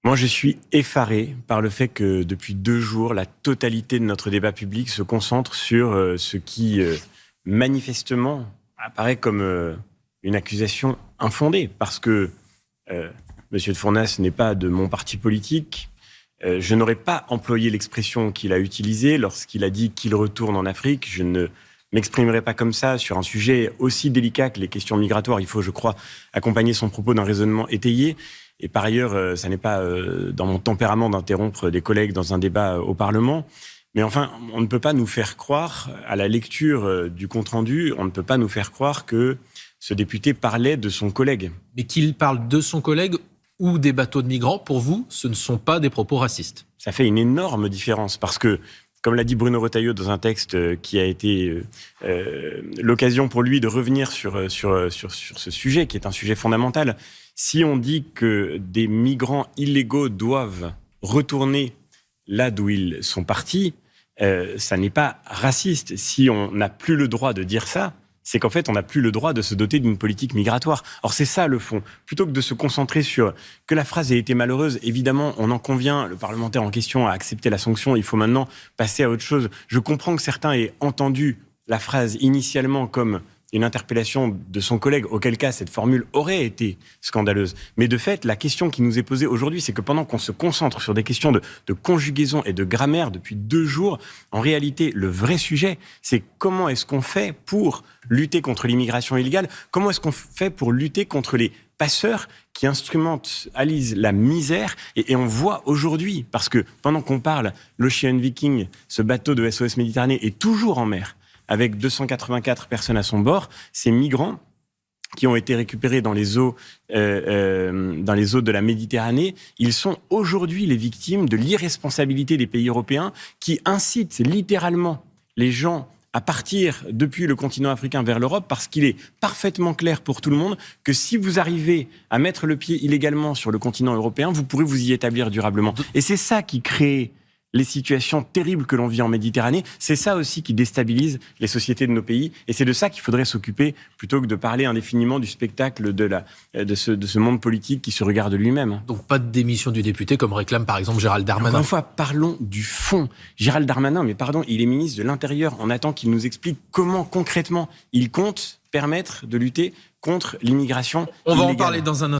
Moi, je suis effaré par le fait que depuis 2 jours, la totalité de notre débat public se concentre sur ce qui, manifestement, apparaît comme une accusation infondée. Parce que Monsieur de Fournas n'est pas de mon parti politique. Je n'aurais pas employé l'expression qu'il a utilisée lorsqu'il a dit qu'il retourne en Afrique. Je ne m'exprimerai pas comme ça sur un sujet aussi délicat que les questions migratoires. Il faut, je crois, accompagner son propos d'un raisonnement étayé. Et par ailleurs, ça n'est pas dans mon tempérament d'interrompre des collègues dans un débat au Parlement. Mais enfin, on ne peut pas nous faire croire, à la lecture du compte-rendu, on ne peut pas nous faire croire que ce député parlait de son collègue. Mais qu'il parle de son collègue ou des bateaux de migrants, pour vous, ce ne sont pas des propos racistes. Ça fait une énorme différence parce que, comme l'a dit Bruno Retailleau dans un texte qui a été l'occasion pour lui de revenir sur ce sujet, qui est un sujet fondamental, si on dit que des migrants illégaux doivent retourner là d'où ils sont partis, ça n'est pas raciste. Si on n'a plus le droit de dire ça, c'est qu'en fait, on n'a plus le droit de se doter d'une politique migratoire. Or, c'est ça le fond. Plutôt que de se concentrer sur que la phrase ait été malheureuse, évidemment, on en convient, le parlementaire en question a accepté la sanction, il faut maintenant passer à autre chose. Je comprends que certains aient entendu la phrase initialement comme une interpellation de son collègue, auquel cas cette formule aurait été scandaleuse. Mais de fait, la question qui nous est posée aujourd'hui, c'est que pendant qu'on se concentre sur des questions de conjugaison et de grammaire depuis 2 jours, en réalité, le vrai sujet, c'est comment est-ce qu'on fait pour lutter contre l'immigration illégale, comment est-ce qu'on fait pour lutter contre les passeurs qui instrumentalisent la misère. Et on voit aujourd'hui, parce que pendant qu'on parle, l'Ocean Viking, ce bateau de SOS Méditerranée, est toujours en mer, avec 284 personnes à son bord, ces migrants qui ont été récupérés dans les eaux de la Méditerranée, ils sont aujourd'hui les victimes de l'irresponsabilité des pays européens qui incitent littéralement les gens à partir depuis le continent africain vers l'Europe, parce qu'il est parfaitement clair pour tout le monde que si vous arrivez à mettre le pied illégalement sur le continent européen, vous pourrez vous y établir durablement. Et c'est ça qui crée les situations terribles que l'on vit en Méditerranée, c'est ça aussi qui déstabilise les sociétés de nos pays, et c'est de ça qu'il faudrait s'occuper, plutôt que de parler indéfiniment du spectacle de ce monde politique qui se regarde lui-même. Donc pas de démission du député, comme réclame par exemple Gérald Darmanin. Encore une fois, parlons du fond. Gérald Darmanin, mais pardon, il est ministre de l'Intérieur. On attend qu'il nous explique comment concrètement il compte permettre de lutter contre l'immigration illégale. On va en parler dans un instant.